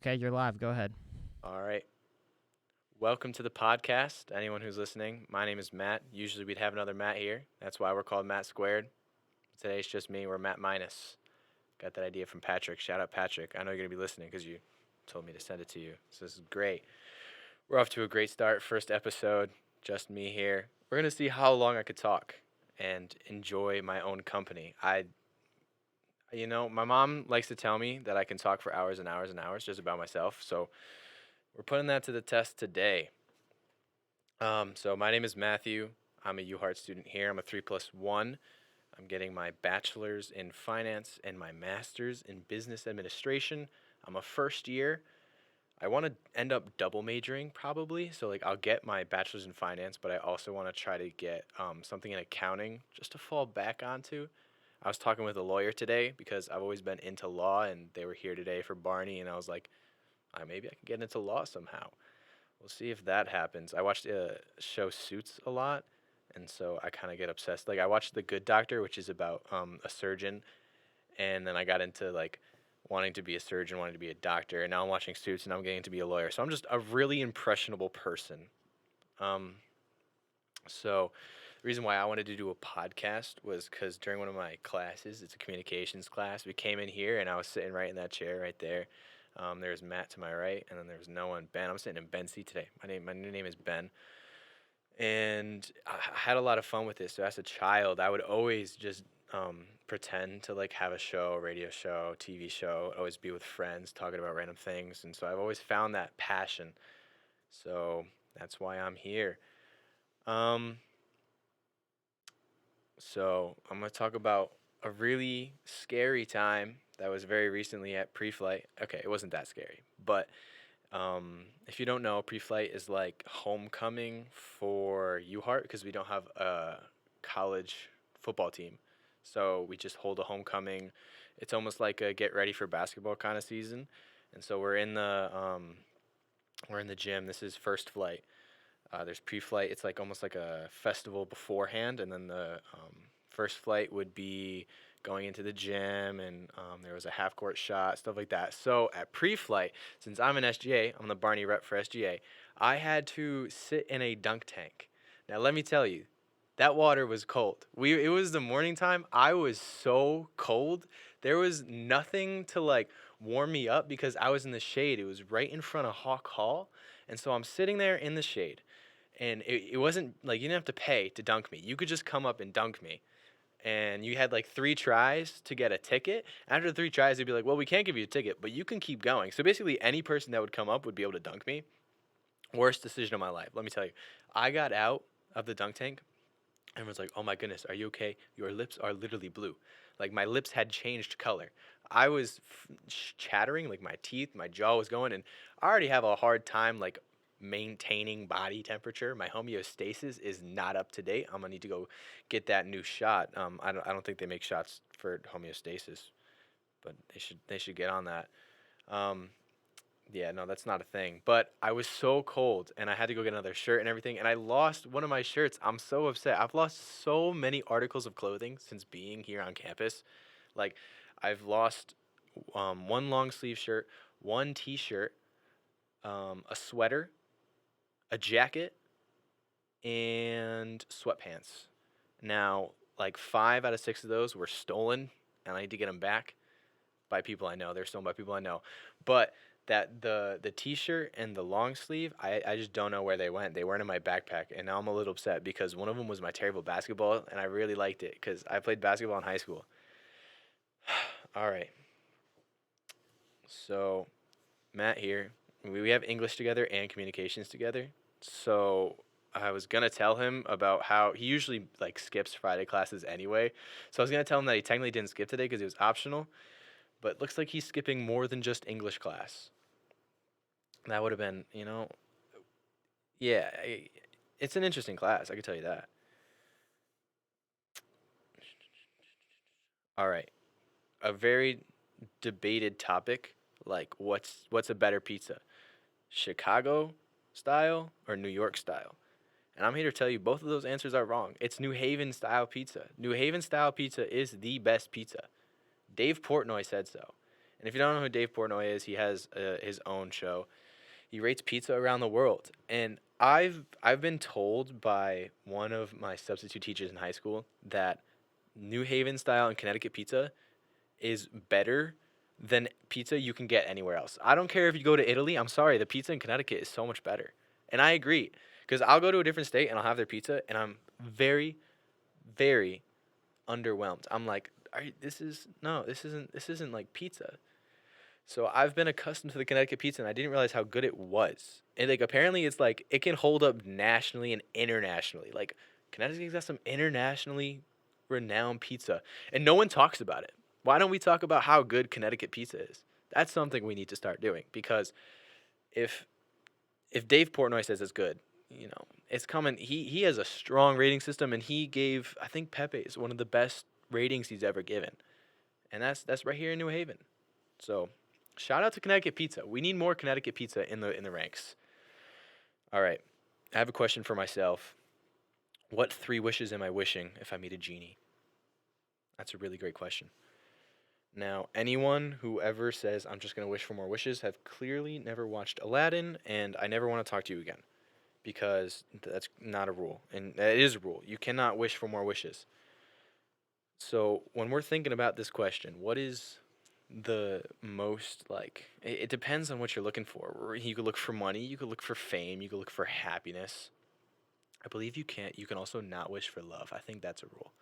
Okay, you're live. Go ahead. All right. Welcome to the podcast. Anyone who's listening, my name is Matt. Usually we'd have another Matt here. That's why we're called Matt Squared. Today it's just me. We're Matt Minus. Got that idea from Patrick. Shout out Patrick. I know you're going to be listening because you told me to send it to you. So this is great. We're off to a great start. First episode, just me here. We're going to see how long I could talk and enjoy my own company. My mom likes to tell me that I can talk for hours and hours and hours just about myself. So we're putting that to the test today. So my name is Matthew. I'm a UHeart student here. I'm a 3+1. I'm getting my bachelor's in finance and my master's in business administration. I'm a first year. I want to end up double majoring probably. So like I'll get my bachelor's in finance, but I also want to try to get something in accounting just to fall back onto. I was talking with a lawyer today because I've always been into law, and they were here today for Barney, and I was like, maybe I can get into law somehow. We'll see if that happens. I watched show Suits a lot, and so I kind of get obsessed. Like I watched The Good Doctor, which is about a surgeon, and then I got into like wanting to be a surgeon, wanting to be a doctor, and now I'm watching Suits, and I'm getting to be a lawyer. So I'm just a really impressionable person. Um, so the reason why I wanted to do a podcast was because during one of my classes, it's a communications class, we came in here and I was sitting right in that chair right there. There's Matt to my right, and then there's Noah and Ben. I'm sitting in Ben's seat today. My new name is Ben, and I had a lot of fun with this. So as a child, I would always just pretend to like have a show, a radio show, TV show. Always be with friends, talking about random things, and so I've always found that passion. So that's why I'm here. Um, So I'm gonna talk about a really scary time that was very recently at pre-flight. Okay, it wasn't that scary, but if you don't know, pre-flight is like homecoming for UHeart because we don't have a college football team, so we just hold a homecoming. It's almost like a get ready for basketball kind of season, and so we're in the gym. This is first flight. There's pre-flight. It's like almost like a festival beforehand, and then the first flight would be going into the gym, and there was a half-court shot, stuff like that. So at pre-flight, since I'm an SGA, I'm the Barney rep for SGA. I had to sit in a dunk tank. Now let me tell you, that water was cold. It was the morning time. I was so cold. There was nothing to like warm me up because I was in the shade. It was right in front of Hawk Hall. And so I'm sitting there in the shade, and it wasn't like you didn't have to pay to dunk me. You could just come up and dunk me. And you had like 3 tries to get a ticket. After 3 tries, they'd be like, well, we can't give you a ticket, but you can keep going. So basically, any person that would come up would be able to dunk me. Worst decision of my life. Let me tell you. I got out of the dunk tank. Everyone's like, oh my goodness, are you okay? Your lips are literally blue. Like my lips had changed color. I was chattering, like my teeth, my jaw was going, and I already have a hard time like maintaining body temperature. My homeostasis is not up to date. I'm gonna need to go get that new shot. I don't think they make shots for homeostasis, but they should get on that. Um, yeah, no, that's not a thing. But I was so cold and I had to go get another shirt and everything. And I lost one of my shirts. I'm so upset. I've lost so many articles of clothing since being here on campus. Like, I've lost one long sleeve shirt, one t shirt, a sweater, a jacket, and sweatpants. Now, like 5 out of 6 of those were stolen, and I need to get them back by people I know. They're stolen by people I know. But that the t-shirt and the long sleeve, I just don't know where they went. They weren't in my backpack, and now I'm a little upset because one of them was my terrible basketball, and I really liked it because I played basketball in high school. All right, so Matt here. We have English together and communications together. So I was gonna tell him about how he usually like skips Friday classes anyway. So I was gonna tell him that he technically didn't skip today because it was optional, but it looks like he's skipping more than just English class. That would have been, yeah, it's an interesting class. I can tell you that. All right, a very debated topic, like what's a better pizza, Chicago style or New York style? And I'm here to tell you both of those answers are wrong. It's New Haven style pizza. New Haven style pizza is the best pizza. Dave Portnoy said so. And if you don't know who Dave Portnoy is, he has his own show. He rates pizza around the world, and I've been told by one of my substitute teachers in high school that New Haven style and Connecticut pizza is better than pizza you can get anywhere else. I don't care if you go to Italy. I'm sorry, the pizza in Connecticut is so much better, and I agree because I'll go to a different state and I'll have their pizza, and I'm very, very underwhelmed. I'm like, this isn't like pizza. So I've been accustomed to the Connecticut pizza, and I didn't realize how good it was. And like apparently, it's like it can hold up nationally and internationally. Like Connecticut's got some internationally renowned pizza, and no one talks about it. Why don't we talk about how good Connecticut pizza is? That's something we need to start doing because if if Dave Portnoy says it's good, it's coming. He has a strong rating system, and he gave I think Pepe's one of the best ratings he's ever given, and that's right here in New Haven. So shout out to Connecticut pizza. We need more Connecticut pizza in the ranks. All right, I have a question for myself. What three wishes am I wishing if I meet a genie? That's a really great question. Now, anyone who ever says I'm just going to wish for more wishes have clearly never watched Aladdin, and I never want to talk to you again because that's not a rule, and it is a rule. You cannot wish for more wishes. So, when we're thinking about this question, what is the most like it depends on what you're looking for. You could look for money, you could look for fame, you could look for happiness. I believe you can also not wish for love. I think that's a rule.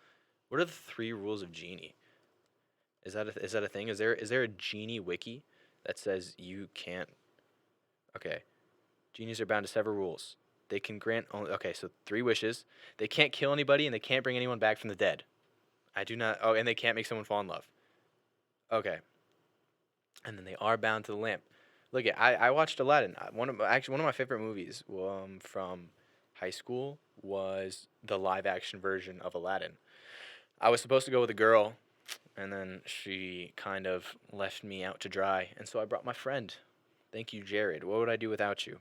What are the three rules of genie? Is that a thing? Is there a genie wiki that says you can't? Okay, genies are bound to several rules. They can grant only okay, so three wishes. They can't kill anybody and they can't bring anyone back from the dead. I do not. Oh, and they can't make someone fall in love. Okay, and then they are bound to the lamp. Look, I watched Aladdin. One of my favorite movies from high school was the live action version of Aladdin. I was supposed to go with a girl, and then she kind of left me out to dry, and so I brought my friend. Thank you, Jared. What would I do without you?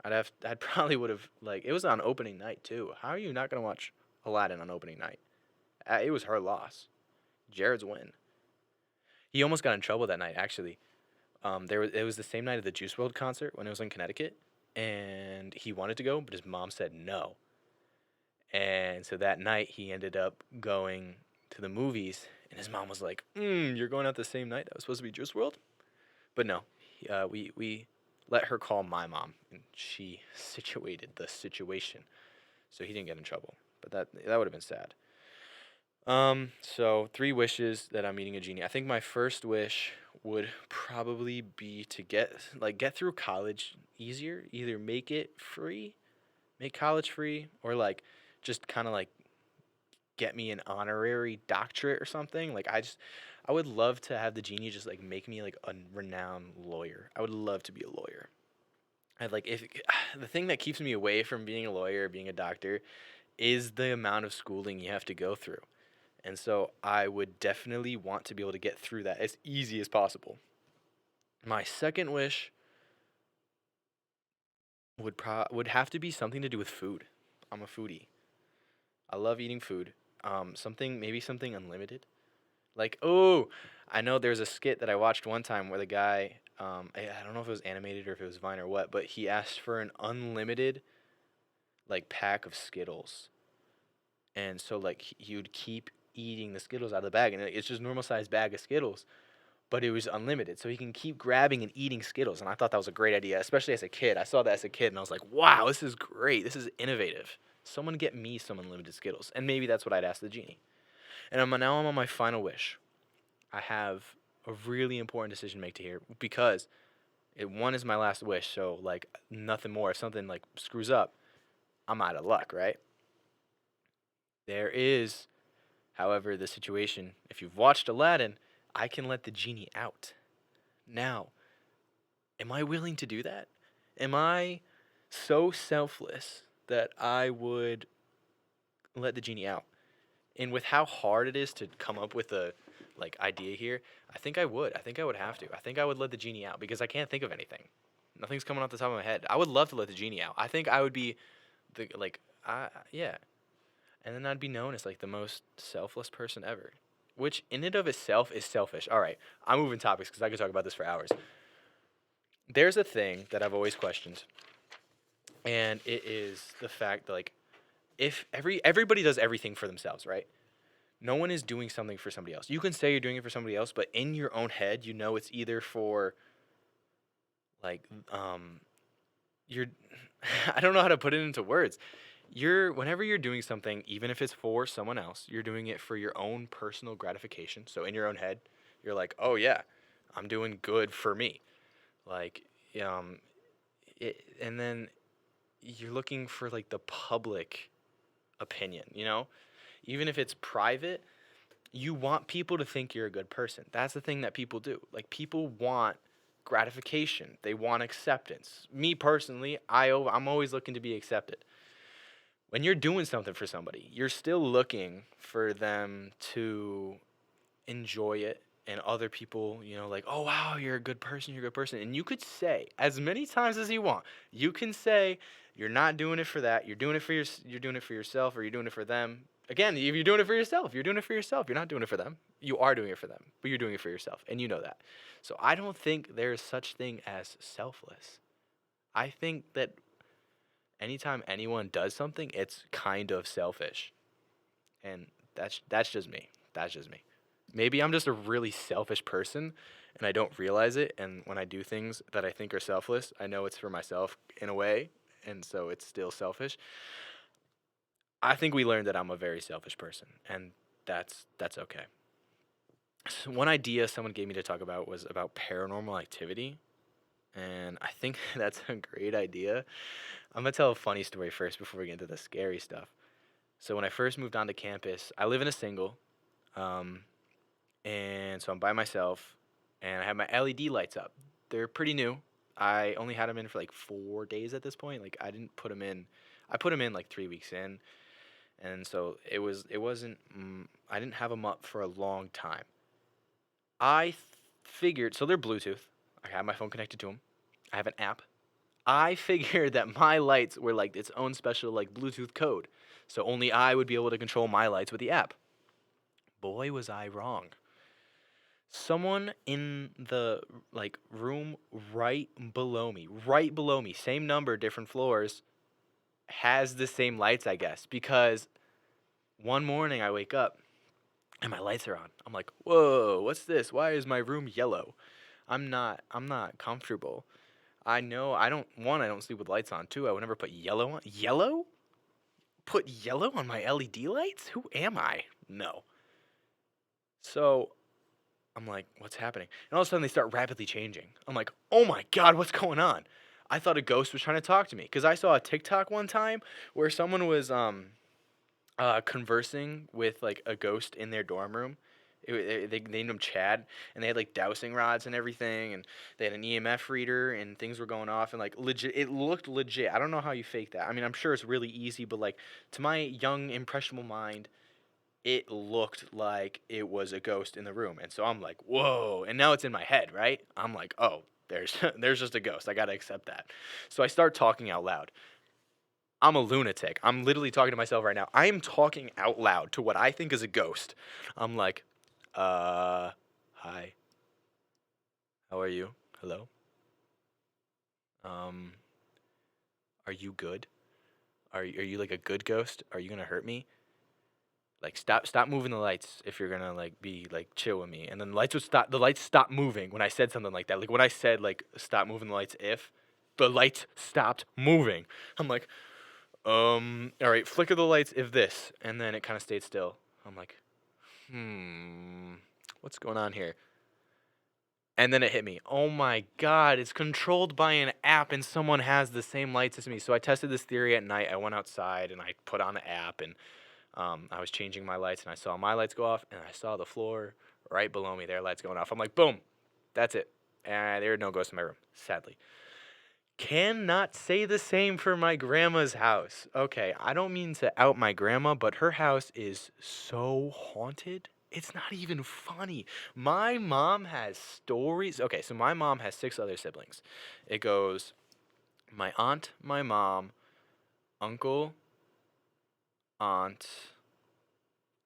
I'd probably would have like it was on opening night too. How are you not gonna watch Aladdin on opening night? It was her loss. Jared's win. He almost got in trouble that night actually. It was the same night of the Juice World concert when it was in Connecticut, and he wanted to go, but his mom said no. And so that night he ended up going to the movies, and his mom was like, "You're going out the same night that was supposed to be Juice World?" But no, we let her call my mom, and she situated the situation, so he didn't get in trouble. But that would have been sad. So three wishes that I'm meeting a genie. I think my first wish would probably be to get through college easier. Either make college free, or like just kind of like get me an honorary doctorate or something. I would love to have the genie just like make me like a renowned lawyer. I would love to be a lawyer. I'd like if the thing that keeps me away from being a lawyer, being a doctor, is the amount of schooling you have to go through. And so I would definitely want to be able to get through that as easy as possible. My second wish would have to be something to do with food. I'm a foodie. I love eating food. Maybe something unlimited. Like, oh, I know there's a skit that I watched one time where the guy, I don't know if it was animated or if it was Vine or what, but he asked for an unlimited like pack of Skittles, and so like he would keep eating the Skittles out of the bag, and it's just normal sized bag of Skittles, but it was unlimited, so he can keep grabbing and eating Skittles, and I thought that was a great idea, especially as a kid. I saw that as a kid, and I was like, wow, this is great. This is innovative. Someone get me some unlimited Skittles, and maybe that's what I'd ask the genie. And I'm on my final wish. I have a really important decision to make to here because one is my last wish, so like nothing more. If something like screws up, I'm out of luck, right? There is, however, the situation. If you've watched Aladdin, I can let the genie out. Now, am I willing to do that? Am I so selfless that I would let the genie out? And with how hard it is to come up with a like idea here, I think I would. I think I would have to. I think I would let the genie out because I can't think of anything. Nothing's coming off the top of my head. I would love to let the genie out. I think I would be the yeah, and then I'd be known as like the most selfless person ever. which in and of itself is selfish. All right, I'm moving topics because I could talk about this for hours. There's a thing that I've always questioned, and it is the fact that, like, if everybody does everything for themselves, right? No one is doing something for somebody else. You can say you're doing it for somebody else, but in your own head, you know it's either for like you're I don't know how to put it into words. Whenever you're doing something, even if it's for someone else, you're doing it for your own personal gratification. So in your own head, you're like, "Oh yeah, I'm doing good for me." Like um and then you're looking for like the public opinion, you know? Even if it's private, you want people to think you're a good person. That's the thing that people do. Like people want gratification. They want acceptance. Me personally, I'm always looking to be accepted. When you're doing something for somebody, you're still looking for them to enjoy it and other people, like, "Oh wow, you're a good person, you're a good person." And you could say as many times as you want. You can say you're not doing it for that. You're doing it for yourself or you're doing it for them. Again, if you're doing it for yourself, you're doing it for yourself. You're not doing it for them. You are doing it for them, but you're doing it for yourself, and you know that. So I don't think there's such thing as selfless. I think that anytime anyone does something, it's kind of selfish. And that's just me. That's just me. Maybe I'm just a really selfish person and I don't realize it, and when I do things that I think are selfless, I know it's for myself in a way, and so it's still selfish. I think we learned that I'm a very selfish person, and that's okay. So one idea someone gave me to talk about was about paranormal activity, and I think that's a great idea. I'm gonna tell a funny story first before we get into the scary stuff. So when I first moved onto campus, I live in a single, um, and so I'm by myself, and I have my LED lights up. They're pretty new. I only had them in for like 4 days at this point. Like I didn't put them in. I put them in like 3 weeks in, and so it wasn't. I didn't have them up for a long time. Figured so they're Bluetooth. I have my phone connected to them. I have an app. I figured that my lights were like its own special like Bluetooth code, so only I would be able to control my lights with the app. Boy, was I wrong. Someone in the like room right below me, same number, different floors, has the same lights, I guess, because one morning I wake up and my lights are on. I'm like, "Whoa, what's this? Why is my room yellow?" I'm not comfortable. I don't sleep with lights on. Two, I would never put yellow on. Yellow? Put yellow on my LED lights? Who am I? No. So I'm like, what's happening? And all of a sudden they start rapidly changing. I'm like, oh my God, what's going on? I thought a ghost was trying to talk to me because I saw a TikTok one time where someone was conversing with like a ghost in their dorm room. They named him Chad, and they had like dowsing rods and everything, and they had an EMF reader, and things were going off, and like legit, it looked legit. I don't know how you fake that. I mean, I'm sure it's really easy, but like to my young impressionable mind, it looked like it was a ghost in the room. And so I'm like, whoa. And now it's in my head, right? I'm like, oh, there's there's just a ghost. I gotta accept that. So I start talking out loud. I'm a lunatic. I'm literally talking to myself right now. I am talking out loud to what I think is a ghost. I'm like, hi, how are you? Hello? Um, are you good? Are you like a good ghost? Are you gonna hurt me? Like stop moving the lights if you're gonna like be like chill with me. And then the lights stopped moving when I said something like that. Like when I said like stop moving the lights, if the lights stopped moving. I'm like, all right, flicker the lights if this. And then it kind of stayed still. I'm like, what's going on here? And then it hit me. Oh my God, it's controlled by an app and someone has the same lights as me. So I tested this theory at night. I went outside and I put on the app, and I was changing my lights and I saw my lights go off, and I saw the floor right below me, their lights going off. I'm like, boom, that's it. And there are no ghosts in my room, sadly. Cannot say the same for my grandma's house. Okay, I don't mean to out my grandma, but her house is so haunted. It's not even funny. My mom has stories. Okay, so my mom has six other siblings. It goes my aunt, my mom, uncle, aunt,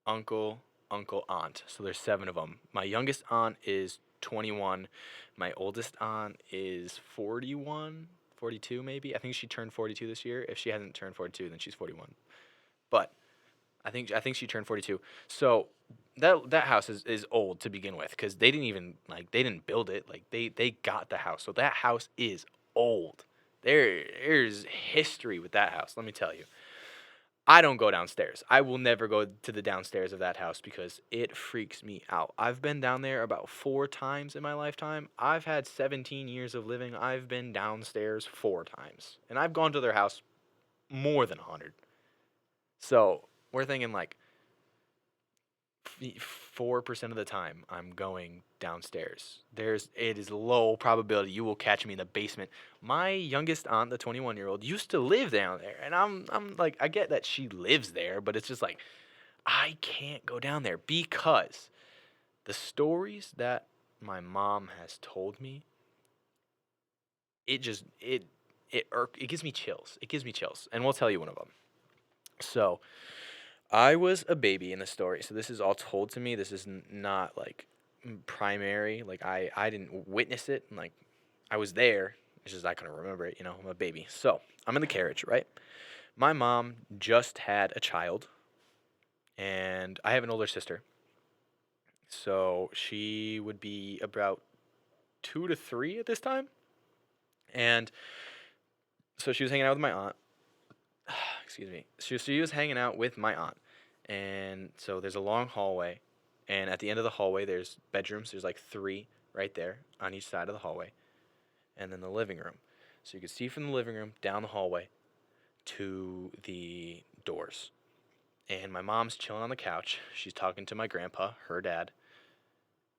uncle. uncle, aunt. So there's 7 of them. My youngest aunt is 21. My oldest aunt is 41, 42 maybe. I think she turned 42 this year. If she hasn't turned 42, then she's 41. But I think she turned 42. So that house is old to begin with because they didn't even they didn't build it. Like they got the house. So that house is old. There's history with that house, let me tell you. I don't go downstairs. I will never go to the downstairs of that house because it freaks me out. I've been down there about 4 times in my lifetime. I've had 17 years of living. I've been downstairs 4 times. And I've gone to their house more than 100. So, we're thinking 4% of the time I'm going downstairs. It is low probability you will catch me in the basement. My youngest aunt, the 21-year-old, used to live down there, and I'm like, I get that she lives there, but it's just like I can't go down there because the stories that my mom has told me, it just it gives me chills. It gives me chills, and we'll tell you one of them. So, I was a baby in the story, so this is all told to me. This is not primary. Like I didn't witness it. And, I was there. It's just I couldn't remember it. I'm a baby. So I'm in the carriage, right? My mom just had a child, and I have an older sister. So she would be about 2 to 3 at this time, and so she was hanging out with my aunt. Excuse me. She was hanging out with my aunt. And so there's a long hallway. And at the end of the hallway, there's bedrooms. There's 3 right there on each side of the hallway. And then the living room. So you can see from the living room down the hallway to the doors. And my mom's chilling on the couch. She's talking to my grandpa, her dad.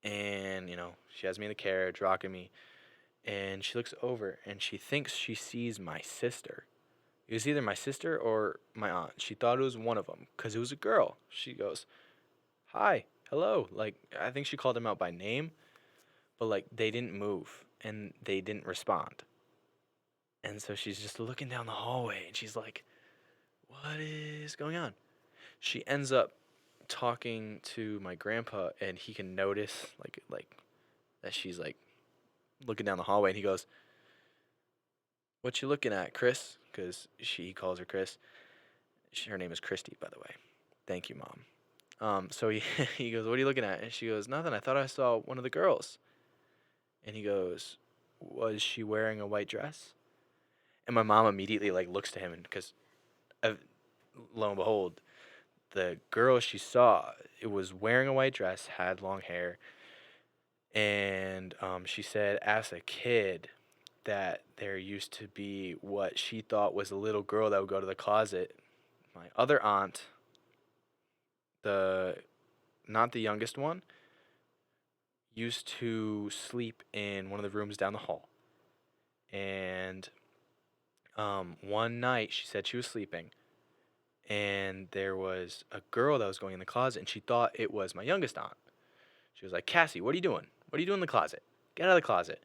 And, she has me in the carriage, rocking me. And she looks over and she thinks she sees my sister. It was either my sister or my aunt. She thought it was one of them because it was a girl. She goes, "Hi, hello." I think she called him out by name, but they didn't move and they didn't respond. And so she's just looking down the hallway and she's like, "What is going on?" She ends up talking to my grandpa and he can notice that she's looking down the hallway and he goes, "What you looking at, Chris?" Because he calls her Chris. Her name is Christy, by the way. Thank you, Mom. So he goes, "What are you looking at?" And she goes, "Nothing. I thought I saw one of the girls." And he goes, "Was she wearing a white dress?" And my mom immediately looks to him, and because lo and behold, the girl she saw, it was wearing a white dress, had long hair, and she said, as a kid, that there used to be what she thought was a little girl that would go to the closet. My other aunt, not the youngest one, used to sleep in one of the rooms down the hall. And one night she said she was sleeping and there was a girl that was going in the closet and she thought it was my youngest aunt. She was like, "Cassie, what are you doing? What are you doing in the closet? Get out of the closet."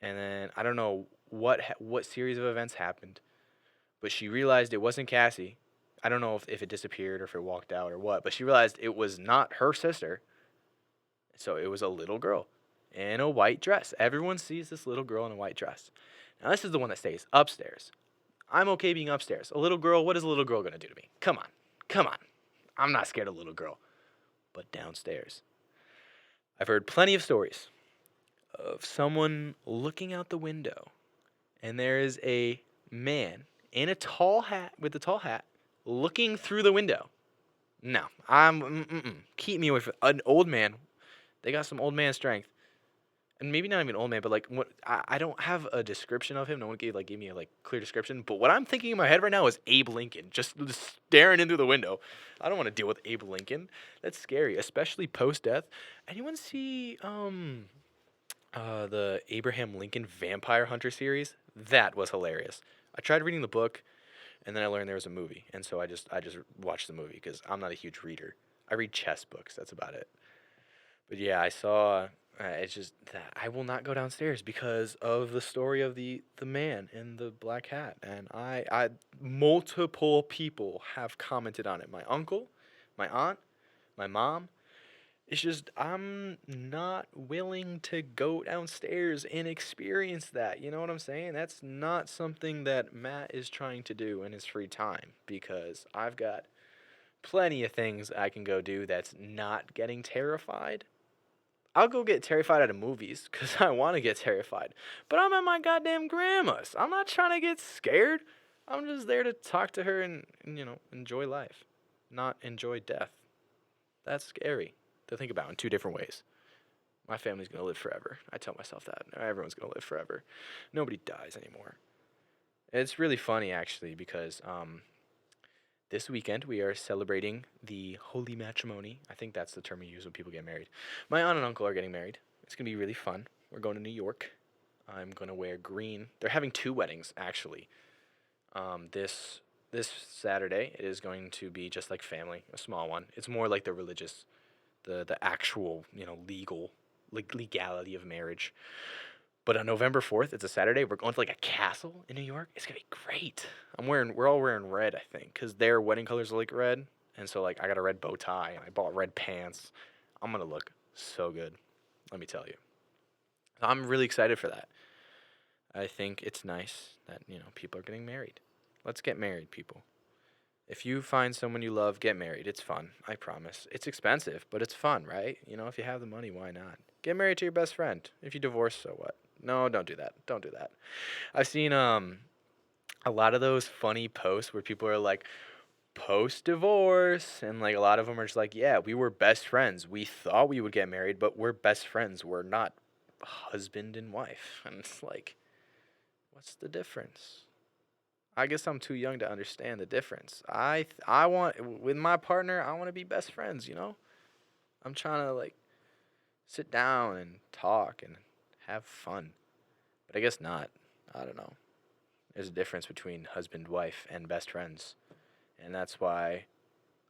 And then I don't know what series of events happened, but she realized it wasn't Cassie. I don't know if it disappeared or if it walked out or what, but she realized it was not her sister. So it was a little girl in a white dress. Everyone sees this little girl in a white dress. Now this is the one that stays upstairs. I'm okay being upstairs. A little girl, what is a little girl going to do to me? Come on. Come on. I'm not scared of a little girl. But downstairs, I've heard plenty of stories of someone looking out the window, and there is a man in a tall hat with a tall hat looking through the window. No, keep me away from an old man. They got some old man strength, and maybe not even old man, but what I don't have a description of him. No one gave me a clear description. But what I'm thinking in my head right now is Abe Lincoln just staring into the window. I don't want to deal with Abe Lincoln. That's scary, especially post death. Anyone see the Abraham Lincoln Vampire Hunter series? That was hilarious. I tried reading the book, and then I learned there was a movie, and so I just watched the movie because I'm not a huge reader. I read chess books. That's about it. But yeah, I saw. It's just that I will not go downstairs because of the story of the man in the black hat, and I multiple people have commented on it. My uncle, my aunt, My mom, it's just I'm not willing to go downstairs and experience that. You know what I'm saying? That's not something that Matt is trying to do in his free time because I've got plenty of things I can go do that's not getting terrified. I'll go get terrified at a movies because I want to get terrified. But I'm at my goddamn grandma's. I'm not trying to get scared. I'm just there to talk to her and enjoy life, not enjoy death. That's scary to think about in two different ways. My family's going to live forever. I tell myself that. Everyone's going to live forever. Nobody dies anymore. It's really funny, actually, because this weekend we are celebrating the holy matrimony. I think that's the term you use when people get married. My aunt and uncle are getting married. It's going to be really fun. We're going to New York. I'm going to wear green. They're having two weddings, actually. This Saturday, it is going to be just like family, a small one. It's more like the religious, the actual, legality of marriage. But on November 4th, it's a Saturday. We're going to like a castle in New York. It's gonna be great. We're all wearing red, I think, because their wedding colors are like red, and so like I got a red bow tie and I bought red pants. I'm gonna look so good, let me tell you. I'm really excited for that. I think it's nice that people are getting married. Let's get married, people. If you find someone you love, get married. It's fun. I promise. It's expensive, but it's fun, right? If you have the money, why not? Get married to your best friend. If you divorce, so what? No, don't do that. Don't do that. I've seen a lot of those funny posts where people are like post divorce and like a lot of them are just like, "Yeah, we were best friends. We thought we would get married, but we're best friends. We're not husband and wife." And it's like, what's the difference? I guess I'm too young to understand the difference. I want with my partner, I want to be best friends. I'm trying to like sit down and talk and have fun. But I guess not. I don't know. There's a difference between husband, wife, and best friends. And that's why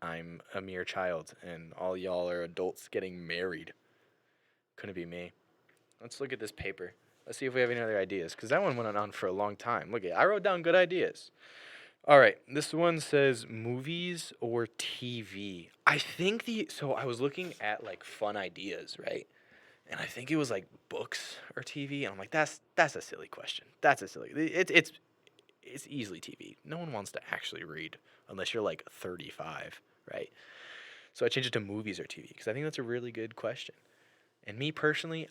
I'm a mere child and all y'all are adults getting married. Couldn't be me. Let's look at this paper. Let's see if we have any other ideas. Because that one went on for a long time. Look, I wrote down good ideas. All right, this one says movies or TV. So I was looking at like fun ideas, right? And I think it was like books or TV, and I'm like, that's a silly question. That's a silly. It's easily TV. No one wants to actually read unless you're like 35, right? So I changed it to movies or TV because I think that's a really good question. And me personally,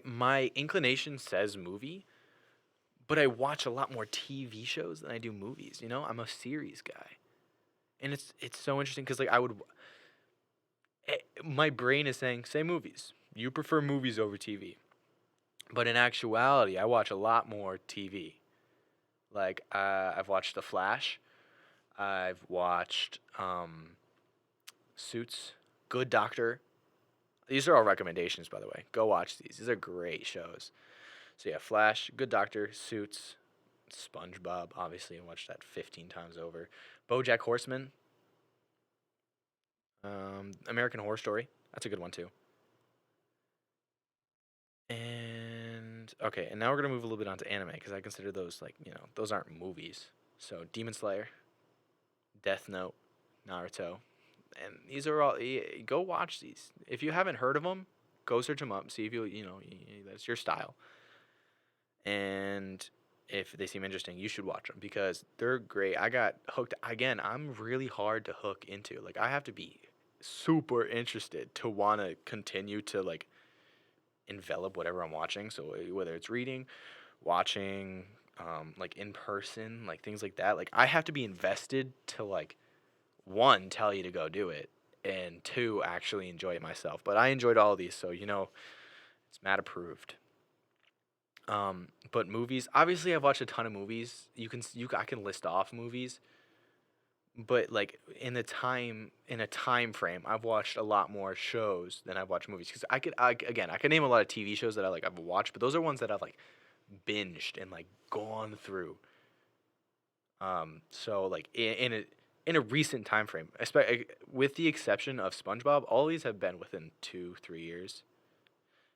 my inclination says movie, but I watch a lot more TV shows than I do movies. I'm a series guy, and it's so interesting because like my brain is saying say movies. You prefer movies over TV, but in actuality, I watch a lot more TV. Like I've watched The Flash. I've watched Suits, Good Doctor. These are all recommendations, by the way. Go watch these. These are great shows. So yeah, Flash, Good Doctor, Suits, SpongeBob. Obviously, I watched that 15 times over. BoJack Horseman, American Horror Story. That's a good one too. And okay, and now we're gonna move a little bit onto anime because I consider those like those aren't movies. So Demon Slayer, Death Note, Naruto, and these are all. Go watch these. If you haven't heard of them, go search them up. See if that's your style. And if they seem interesting, you should watch them because they're great. I got hooked again. I'm really hard to hook into. Like I have to be super interested to want to continue to like envelop whatever I'm watching. So whether it's reading, watching, like in person, like things like that. Like I have to be invested to like one tell you to go do it and two actually enjoy it myself. But I enjoyed all of these, so it's Matt approved. But movies, obviously, I've watched a ton of movies. I can list off movies, but like in a time frame, I've watched a lot more shows than I've watched movies. Because I could name a lot of TV shows that I've watched, but those are ones that I've like binged and like gone through. So like in a recent time frame, with the exception of SpongeBob, all these have been within 2-3 years.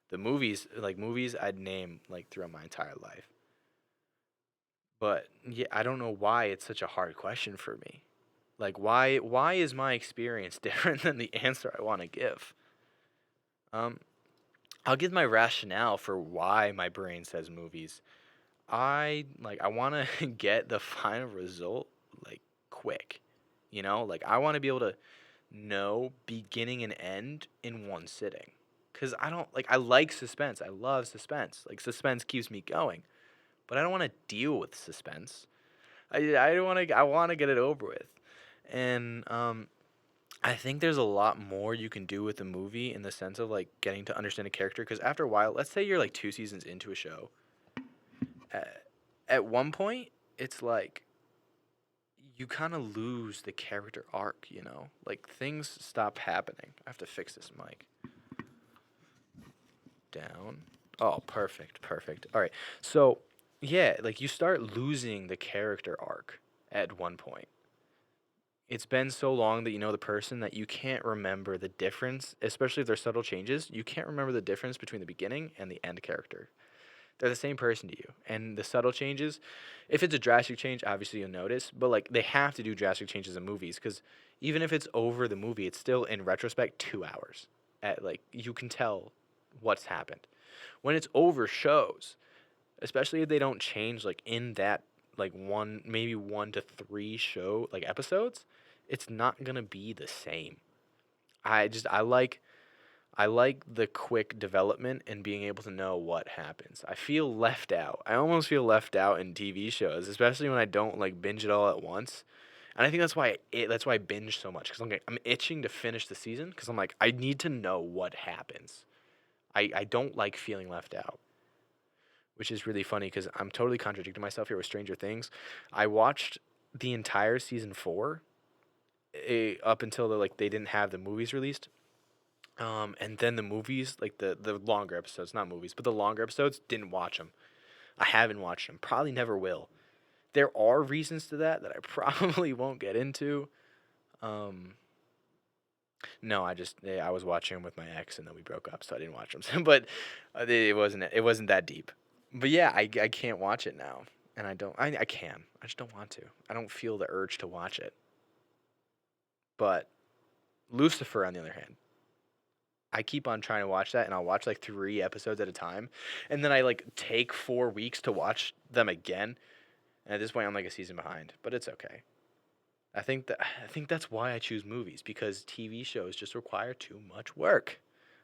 The movies I'd name like throughout my entire life. But yeah, I don't know why it's such a hard question for me. Like, why is my experience different than the answer I want to give? Um, I'll give my rationale for why my brain says movies. I want to get the final result like quick. Like I want to be able to know beginning and end in one sitting. Cuz I don't like I like suspense. I love suspense. Like suspense keeps me going, but I don't want to deal with suspense. I don't want to I want to get it over with. And I think there's a lot more you can do with a movie in the sense of like getting to understand a character cuz after a while, let's say you're like 2 seasons into a show, at, at one point it's like you kind of lose the character arc. Like things stop happening. I have to fix this mic. Down. Oh, perfect, perfect. All right. So, yeah, like you start losing the character arc at one point. It's been so long that you know the person that you can't remember the difference, especially if there's subtle changes. You can't remember the difference between the beginning and the end character. They're the same person to you. And the subtle changes, if it's a drastic change, obviously you'll notice, but like they have to do drastic changes in movies because even if it's over the movie, it's still in retrospect 2 hours. At like you can tell what's happened. When it's over shows, especially if they don't change like in that like one maybe 1 to 3 show like episodes, it's not gonna be the same. I like the quick development and being able to know what happens. I feel left out. I almost feel left out in TV shows, especially when I don't like binge it all at once. And I think that's why I binge so much because I'm itching to finish the season because I'm like I need to know what happens. I don't like feeling left out, which is really funny because I'm totally contradicting myself here with Stranger Things. I watched the entire season 4 up until they didn't have the movies released. And then the movies, like the longer episodes, not movies, but the longer episodes, didn't watch them. I haven't watched them. Probably never will. There are reasons to that I probably won't get into. Um, no, I was watching them with my ex, and then we broke up, so I didn't watch them. But it wasn't that deep. But yeah, I can't watch it now, and I don't. I can. I just don't want to. I don't feel the urge to watch it. But Lucifer, on the other hand, I keep on trying to watch that, and I'll watch like 3 episodes at a time, and then I like take 4 weeks to watch them again. And at this point, I'm like a season behind, but it's okay. I think that's why I choose movies because TV shows just require too much work.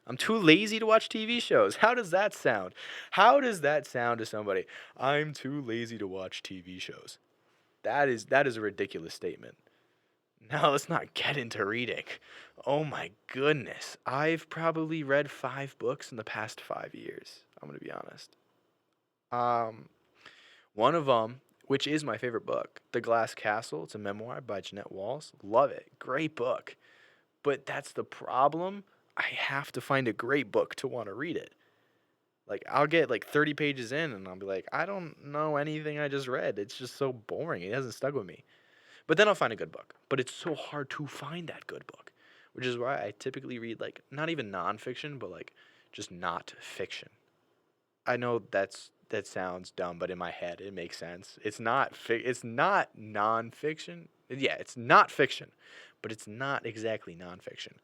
I'm too lazy to watch TV shows. How does that sound? How does that sound to somebody? I'm too lazy to watch TV shows. That is a ridiculous statement. Now let's not get into reading. Oh my goodness. I've probably read 5 books in the past 5 years. I'm gonna be honest. Um, One of them, which is my favorite book, The Glass Castle. It's a memoir by Jeanette Walls. Love it. Great book. But that's the problem. I have to find a great book to want to read it. Like I'll get like 30 pages in and I'll be like, I don't know anything I just read. It's just so boring. It hasn't stuck with me. But then I'll find a good book. But it's so hard to find that good book, which is why I typically read like not even nonfiction, but like just not fiction. I know that sounds dumb, but in my head it makes sense. It's not nonfiction. Yeah, it's not fiction, but it's not exactly nonfiction.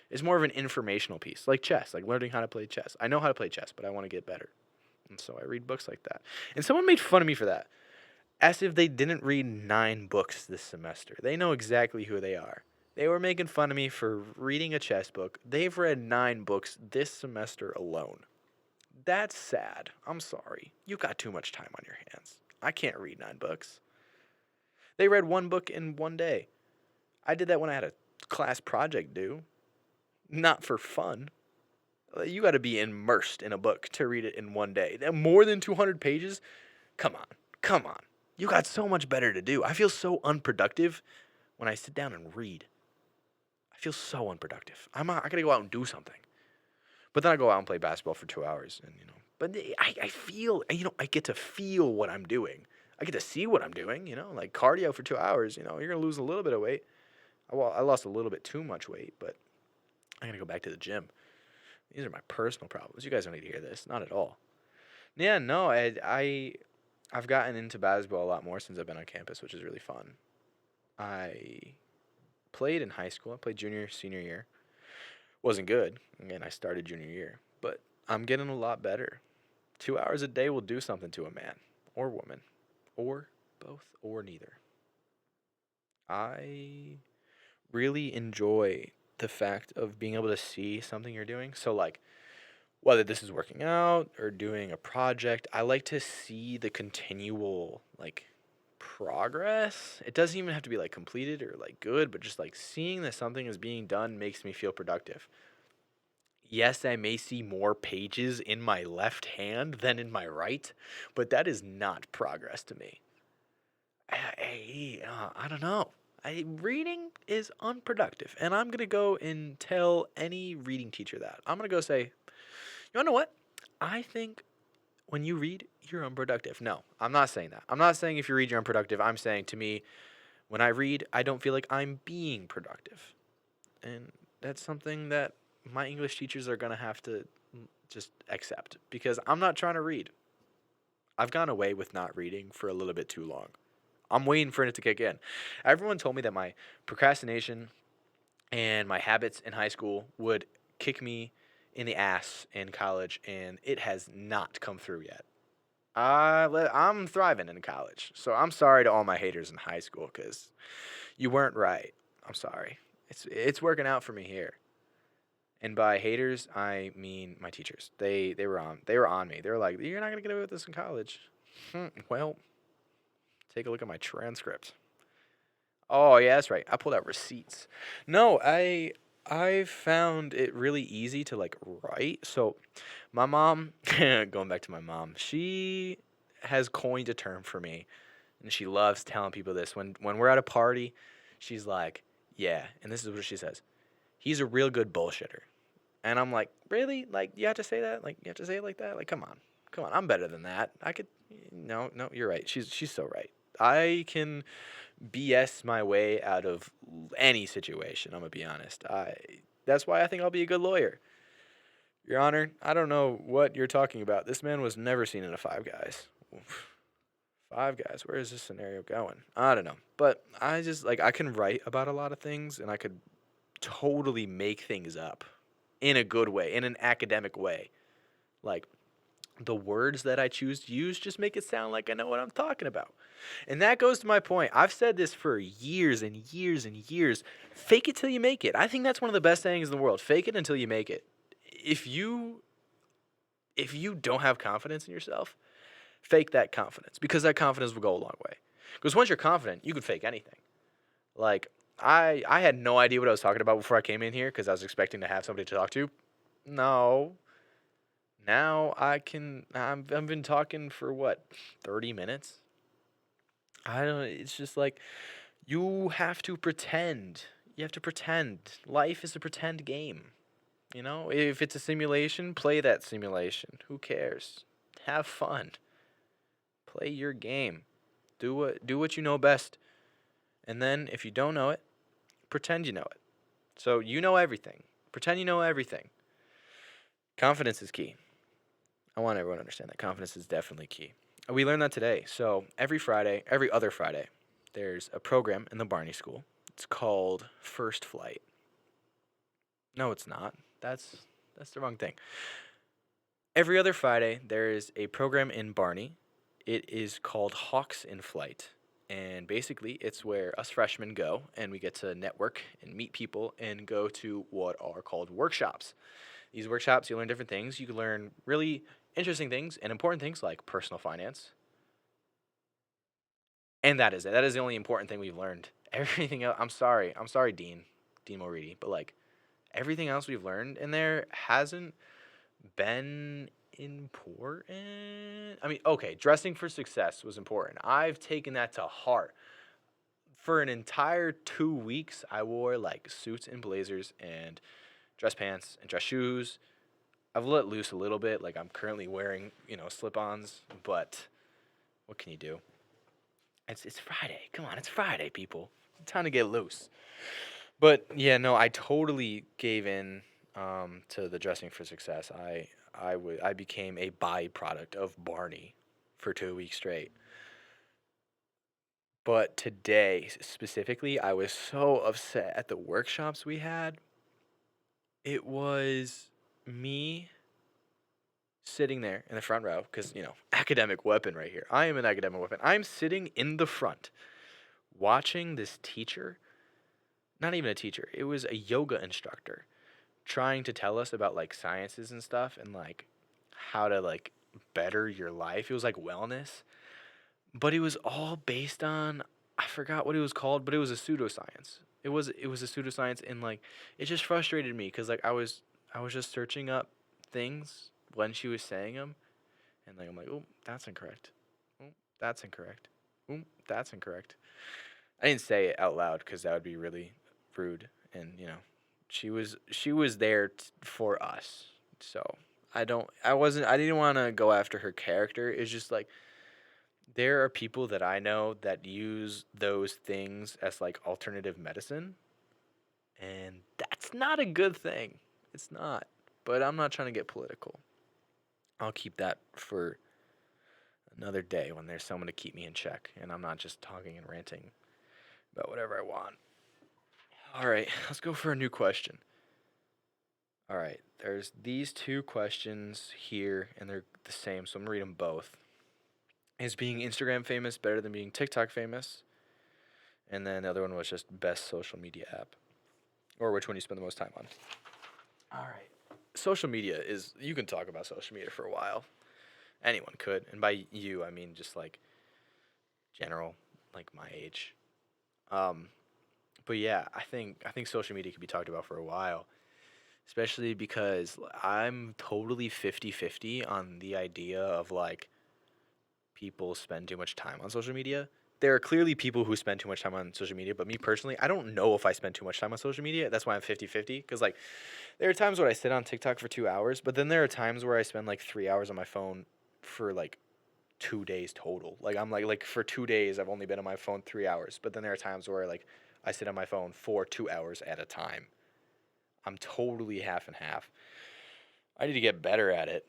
It's more of an informational piece, like chess, like learning how to play chess. I know how to play chess, but I want to get better. And so I read books like that. And someone made fun of me for that, as if they didn't read 9 books this semester. They know exactly who they are. They were making fun of me for reading a chess book. They've read 9 books this semester alone. That's sad. I'm sorry. You got too much time on your hands. I can't read 9 books. They read 1 book in one day. I did that when I had a class project due. Not for fun. You got to be immersed in a book to read it in one day. More than 200 pages? Come on. Come on. You got so much better to do. I feel so unproductive when I sit down and read. I feel so unproductive. I got to go out and do something. But then I go out and play basketball for 2 hours, and But I feel, I get to feel what I'm doing. I get to see what I'm doing, like cardio for 2 hours. You're gonna lose a little bit of weight. Well, I lost a little bit too much weight, but I gotta go back to the gym. These are my personal problems. You guys don't need to hear this, not at all. Yeah, no, I've gotten into basketball a lot more since I've been on campus, which is really fun. I Played in high school. I played junior, senior year. Wasn't good. Again, I started junior year, but I'm getting a lot better. 2 hours a day will do something to a man or woman, or both, or neither. I really enjoy the fact of being able to see something you're doing. So, like, whether this is working out or doing a project, I like to see the continual, like, progress. It doesn't even have to be, like, completed or, like, good, but just, like, seeing that something is being done makes me feel productive. Yes, I may see more pages in my left hand than in my right, but that is not progress to me. I don't know. Reading is unproductive, and I'm gonna go and tell any reading teacher that. I'm gonna go say, you wanna know what? I think when you read, you're unproductive. No, I'm not saying that. I'm not saying if you read, you're unproductive. I'm saying to me, when I read, I don't feel like I'm being productive, and that's something that my English teachers are gonna have to just accept because I'm not trying to read. I've gone away with not reading for a little bit too long. I'm waiting for it to kick in. Everyone told me that my procrastination and my habits in high school would kick me in the ass in college, and it has not come through yet. I'm thriving in college, so I'm sorry to all my haters in high school because you weren't right. I'm sorry. It's working out for me here. And by haters, I mean my teachers. They were on me. They were like, "You're not gonna get away with this in college." Well, take a look at my transcript. Oh yeah, that's right. I pulled out receipts. No, I found it really easy to like write. So my mom, going back to my mom, she has coined a term for me, and she loves telling people this. When we're at a party, she's like, "Yeah," and this is what she says. He's a real good bullshitter. And I'm like, really? Like, you have to say that? Like, you have to say it like that? Like, come on, come on. I'm better than that. I could. No, no, you're right. She's so right. I can BS my way out of any situation. I'm gonna be honest. That's why I think I'll be a good lawyer. Your Honor, I don't know what you're talking about. This man was never seen in a Five Guys. Five Guys. Where is this scenario going? I don't know. But I just like I can write about a lot of things, and I could totally make things up in a good way, in an academic way. Like the words that I choose to use just make it sound like I know what I'm talking about. And that goes to my point. I've said this for years and years and years. Fake it till you make it. I think that's one of the best sayings in the world. Fake it until you make it. If you if you don't have confidence in yourself, fake that confidence because that confidence will go a long way. Because once you're confident, you can fake anything. Like I had no idea what I was talking about before I came in here because I was expecting to have somebody to talk to. No, now I've been talking for what, 30 minutes? I don't it's just like you have to pretend. You have to pretend. Life is a pretend game. You know, if it's a simulation, play that simulation. Who cares? Have fun. Play your game. Do what you know best. And then if you don't know it, pretend you know it. So you know everything. Pretend you know everything. Confidence is key. I want everyone to understand that confidence is definitely key. We learned that today. So every Friday, every other Friday, there's a program in the Barney School. It's called First Flight. No, it's not. That's the wrong thing. Every other Friday, there is a program in Barney. It is called Hawks in Flight. And basically, it's where us freshmen go and we get to network and meet people and go to what are called workshops. These workshops, you learn different things. You can learn really interesting things and important things like personal finance. And that is it. That is the only important thing we've learned. Everything else, I'm sorry, Dean Moridi, but like everything else we've learned in there hasn't been important. I mean, okay, dressing for success was important. I've taken that to heart. For an entire 2 weeks, I wore like suits and blazers and dress pants and dress shoes. I've let loose a little bit. Like I'm currently wearing, slip-ons, but what can you do? It's Friday. Come on, it's Friday, people. Time to get loose. But yeah, no, I totally gave in to the dressing for success. I became a byproduct of Barney for 2 weeks straight. But today, specifically, I was so upset at the workshops we had. It was me sitting there in the front row because, academic weapon right here. I am an academic weapon. I'm sitting in the front watching this teacher, not even a teacher, it was a yoga instructor trying to tell us about like sciences and stuff and like how to like better your life. It was like wellness, but it was all based on, I forgot what it was called, but it was a pseudoscience. It was a pseudoscience, and like it just frustrated me because like I was just searching up things when she was saying them, and like I'm like, oh, that's incorrect. Oh, that's incorrect. Oh, that's incorrect. I didn't say it out loud because that would be really rude, and she was there for us. So I didn't want to go after her character. It's just like there are people that I know that use those things as like alternative medicine, and that's not a good thing. It's not. But I'm not trying to get political. I'll keep that for another day when there's someone to keep me in check and I'm not just talking and ranting about whatever I want. All right, let's go for a new question. All right, there's these two questions here and they're the same, so I'm gonna read them both. Is being Instagram famous better than being TikTok famous? And then the other one was just best social media app, or which one you spend the most time on. All right. Social media is, you can talk about social media for a while. Anyone could. And by you, I mean just like general, like my age. Um, but yeah, I think social media could be talked about for a while, especially because I'm totally 50-50 on the idea of like people spend too much time on social media. There are clearly people who spend too much time on social media, but me personally, I don't know if I spend too much time on social media. That's why I'm 50-50 cuz like there are times where I sit on TikTok for 2 hours, but then there are times where I spend like 3 hours on my phone for like 2 days total. Like I'm like for 2 days I've only been on my phone 3 hours, but then there are times where like I sit on my phone for 2 hours at a time. I'm totally half and half. I need to get better at it,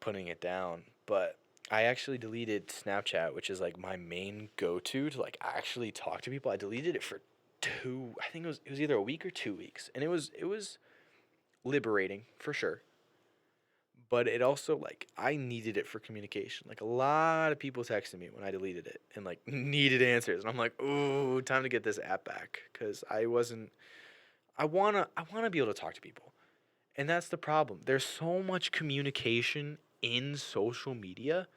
putting it down. But I actually deleted Snapchat, which is like my main go-to to like actually talk to people. I deleted it for I think it was either a week or 2 weeks, and it was liberating for sure. But it also like I needed it for communication. Like a lot of people texted me when I deleted it and like needed answers, and I'm like, ooh, time to get this app back because I wasn't. I wanna be able to talk to people. And that's the problem. There's so much communication in social media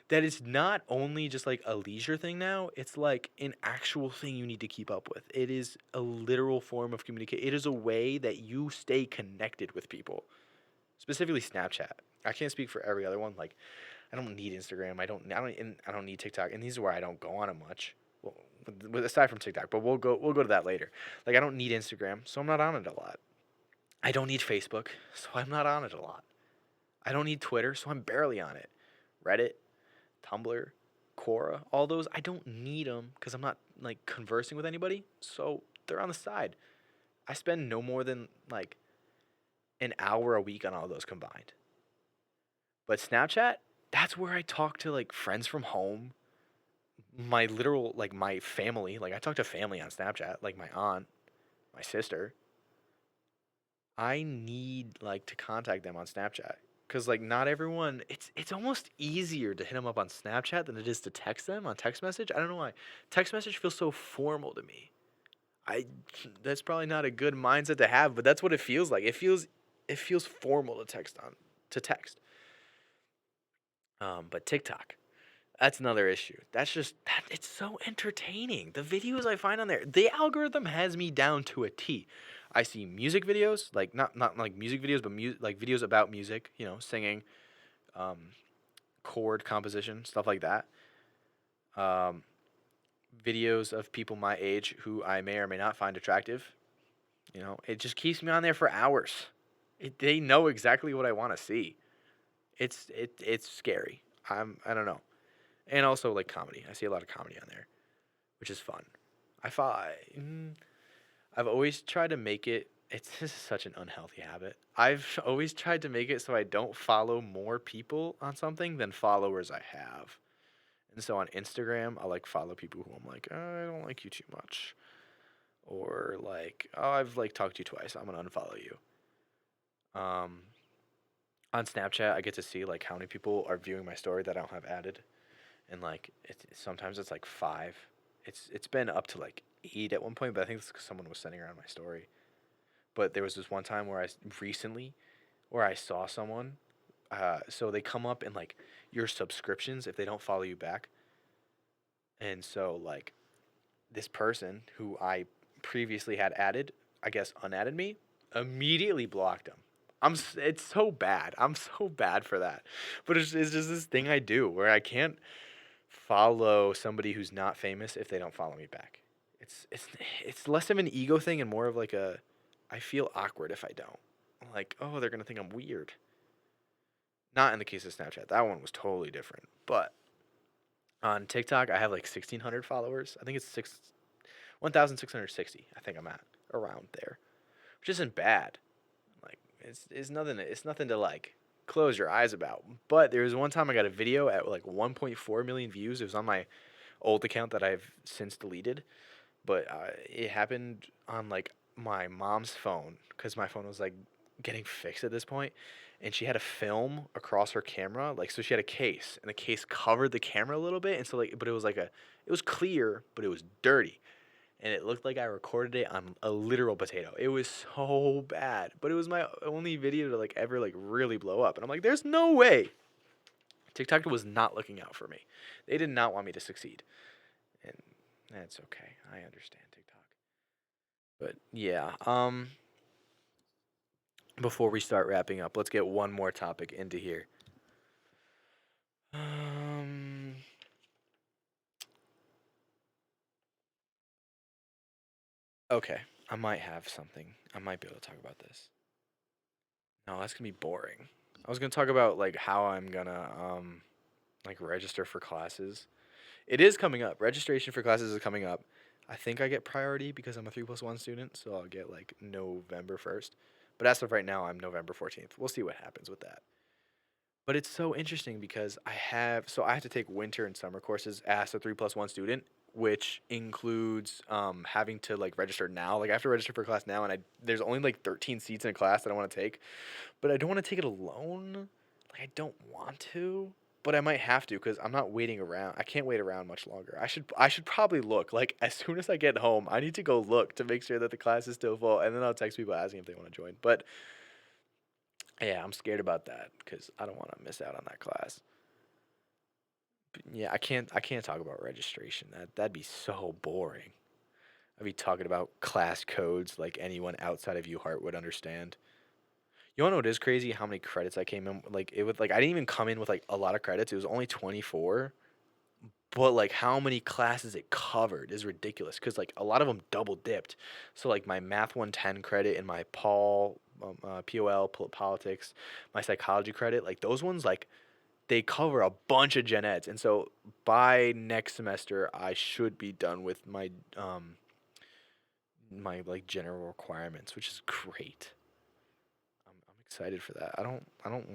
that it's not only just like a leisure thing now, it's like an actual thing you need to keep up with. It is a literal form of communication. It is a way that you stay connected with people. Specifically Snapchat. I can't speak for every other one. Like I don't need Instagram. I don't need TikTok. And these are where I don't go on it much. Well, aside from TikTok, but we'll go to that later. Like I don't need Instagram, so I'm not on it a lot. I don't need Facebook, so I'm not on it a lot. I don't need Twitter, so I'm barely on it. Reddit, Tumblr, Quora, all those, I don't need them because I'm not like conversing with anybody, so they're on the side. I spend no more than like an hour a week on all those combined. But Snapchat, that's where I talk to like friends from home, my literal like my family. Like I talk to family on Snapchat, like my aunt, my sister. I need like to contact them on Snapchat because like not everyone. It's almost easier to hit them up on Snapchat than it is to text them on text message. I don't know why. Text message feels so formal to me. I That's probably not a good mindset to have, but that's what it feels like. It feels formal to text. But TikTok, that's another issue. That's just that it's so entertaining. The videos I find on there, the algorithm has me down to a T. I see music videos, like not like music videos, but like videos about music, singing, um, chord composition, stuff like that. Um, Videos of people my age who I may or may not find attractive. It just keeps me on there for hours. They know exactly what I want to see. It's scary. I don't know. And also like comedy. I see a lot of comedy on there, which is fun. I find I've always tried to make it. This is such an unhealthy habit. I've always tried to make it so I don't follow more people on something than followers I have, And so on Instagram, I like follow people who I'm like, I don't like you too much. Or like, oh, I've like talked to you twice. I'm gonna unfollow you. Um, on Snapchat, I get to see like how many people are viewing my story that I don't have added, and like sometimes it's like 5. It's been up to like 8 at one point, but I think it's because someone was sending around my story. But there was this one time where recently where I saw someone. So they come up in like your subscriptions if they don't follow you back, and so like this person who I previously had added, I guess unadded me, immediately blocked him. It's so bad. I'm so bad for that. But it's just this thing I do where I can't follow somebody who's not famous if they don't follow me back. It's less of an ego thing and more of like a I feel awkward if I don't. Like, oh, they're going to think I'm weird. Not in the case of Snapchat. That one was totally different. But on TikTok, I have like 1,600 followers. I think it's 1,660. I think I'm at around there, which isn't bad. Like it's nothing. It's nothing to like close your eyes about. But there was one time I got a video at like 1.4 million views. It was on my old account that I've since deleted, but it happened on like my mom's phone because my phone was like getting fixed at this point, and she had a film across her camera, like so she had a case, and the case covered the camera a little bit, and so like, but it was like it was clear, but it was dirty, and it looked like I recorded it on a literal potato. It was so bad, but it was my only video to like ever like really blow up, and I'm like, there's no way. TikTok was not looking out for me. They did not want me to succeed, and that's okay. I understand TikTok. But yeah, before we start wrapping up, let's get one more topic into here. Um, okay, I might have something. I might be able to talk about this. No, that's gonna be boring. I was gonna talk about like how I'm gonna like register for classes. It is coming up. Registration for classes is coming up. I think I get priority because I'm a 3+1 student, so I'll get like November 1st. But as of right now, I'm November 14th. We'll see what happens with that. But it's so interesting because I have to take winter and summer courses as a 3+1 student, which includes having to like register now. Like I have to register for a class now, and there's only like 13 seats in a class that I want to take, but I don't want to take it alone. Like I don't want to, but I might have to because I'm not waiting around. I can't wait around much longer. I should probably look like as soon as I get home. I need to go look to make sure that the class is still full, and then I'll text people asking if they want to join. But yeah, I'm scared about that because I don't want to miss out on that class. But yeah, I can't talk about registration. That'd be so boring. I'd be talking about class codes like anyone outside of UHeart would understand. You wanna know what is crazy? How many credits I came in like it would like I didn't even come in with like a lot of credits. It was only 24, but like how many classes it covered is ridiculous because like a lot of them double dipped. So like my math 110 credit and my politics, my psychology credit, like those ones like they cover a bunch of gen eds, and so by next semester I should be done with my like general requirements, which is great. I'm excited for that. I don't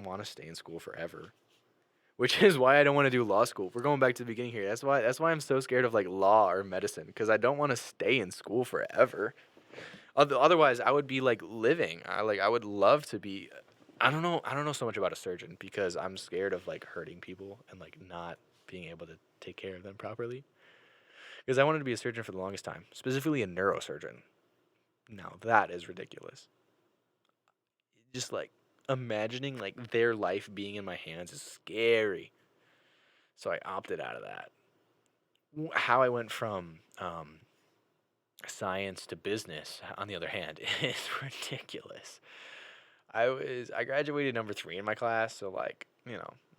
want to stay in school forever, which is why I don't want to do law school. We're going back to the beginning here. That's why I'm so scared of like law or medicine because I don't want to stay in school forever. Otherwise, I would be like living. I would love to be. I don't know so much about a surgeon because I'm scared of like hurting people and like not being able to take care of them properly. Because I wanted to be a surgeon for the longest time, specifically a neurosurgeon. Now that is ridiculous. Just like imagining like their life being in my hands is scary. So I opted out of that. How I went from science to business, on the other hand, is ridiculous. I graduated number 3 in my class, so like,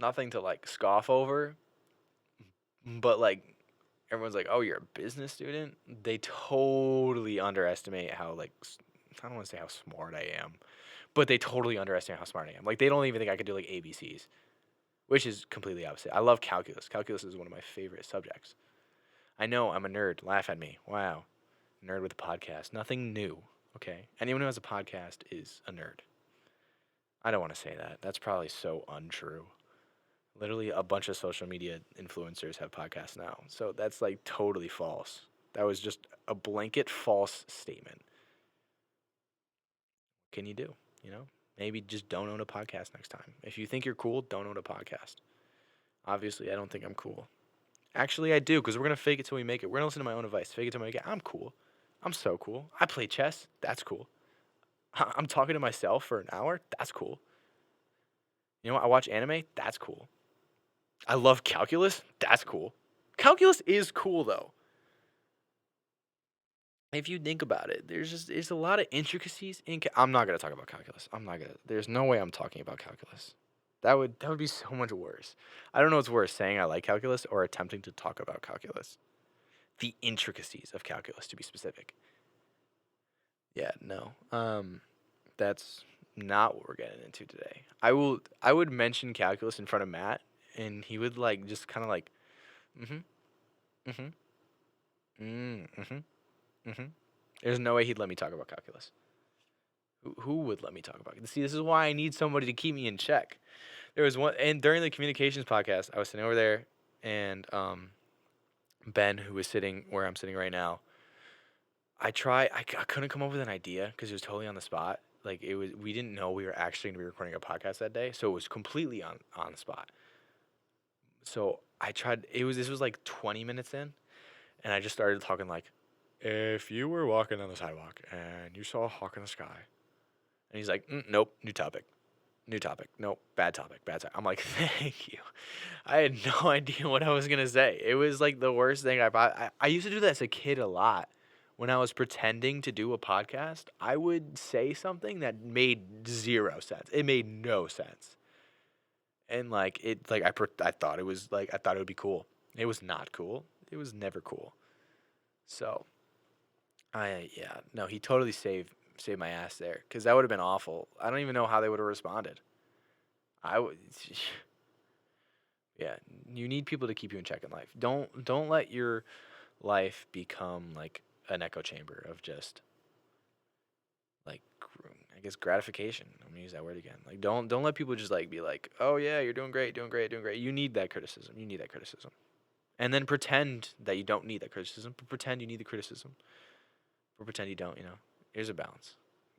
nothing to like scoff over, but like everyone's like, "Oh, you're a business student?" They totally underestimate how like I don't want to say how smart I am, but they totally underestimate how smart I am. Like they don't even think I could do like ABCs, which is completely opposite. I love calculus. Calculus is one of my favorite subjects. I know I'm a nerd. Laugh at me. Wow. Nerd with a podcast. Nothing new. Okay. Anyone who has a podcast is a nerd. I don't want to say that. That's probably so untrue. Literally, a bunch of social media influencers have podcasts now. So that's like totally false. That was just a blanket false statement. What can you do? You know, maybe just don't own a podcast next time. If you think you're cool, don't own a podcast. Obviously, I don't think I'm cool. Actually, I do, because we're going to fake it till we make it. We're going to listen to my own advice. Fake it till we make it. I'm cool. I'm so cool. I play chess. That's cool. I'm talking to myself for an hour. That's cool. You know what? I watch anime. That's cool. I love calculus. That's cool. Calculus is cool, though. If you think about it, there's a lot of intricacies in. I'm not gonna talk about calculus. I'm not gonna. There's no way I'm talking about calculus. That would be so much worse. I don't know what's worse, saying I like calculus or attempting to talk about calculus. The intricacies of calculus, to be specific. Yeah, no. That's not what we're getting into today. I would mention calculus in front of Matt, and he would like just kind of like, mm-hmm, mm-hmm, mm-hmm, mm-hmm. There's no way he'd let me talk about calculus. Who would let me talk about it? See, this is why I need somebody to keep me in check. There was one, and during the communications podcast, I was sitting over there, and Ben, who was sitting where I'm sitting right now, I couldn't come up with an idea because it was totally on the spot. Like we didn't know we were actually going to be recording a podcast that day, so it was completely on the spot. So I tried. This was like 20 minutes in, and I just started talking like, if you were walking on the sidewalk and you saw a hawk in the sky, and he's like, nope, new topic. New topic. Nope. Bad topic. Bad topic. I'm like, thank you. I had no idea what I was gonna say. It was like the worst thing I used to do that as a kid a lot. When I was pretending to do a podcast, I would say something that made zero sense. It made no sense. And like I thought it was like I thought it would be cool. It was not cool. It was never cool. So he totally saved my ass there, because that would have been awful. I don't even know how they would have responded. I would. Yeah, you need people to keep you in check in life. Don't let your life become like an echo chamber of just like I guess gratification. I'm gonna use that word again. Like don't let people just like be like, oh yeah, you're doing great, doing great, doing great. You need that criticism. You need that criticism, and then pretend that you don't need that criticism, but pretend you need the criticism, or pretend you don't. You know, there's a balance,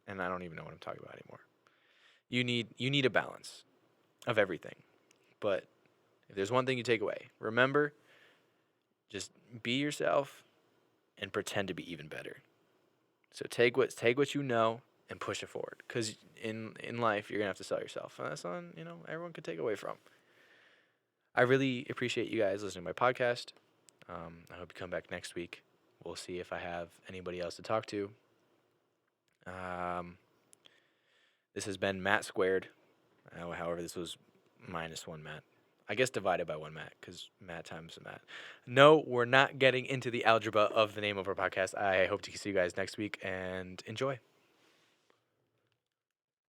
and I don't even know what I'm talking about anymore. You need a balance of everything, but if there's one thing you take away, remember, just be yourself and pretend to be even better. So take what you know and push it forward. Because in life, you're gonna have to sell yourself, and that's on everyone could take away from. I really appreciate you guys listening to my podcast. I hope you come back next week. We'll see if I have anybody else to talk to. This has been Matt Squared. However, this was -1 Matt. I guess divided by 1 Matt, because Matt times Matt. No, we're not getting into the algebra of the name of our podcast. I hope to see you guys next week, and enjoy.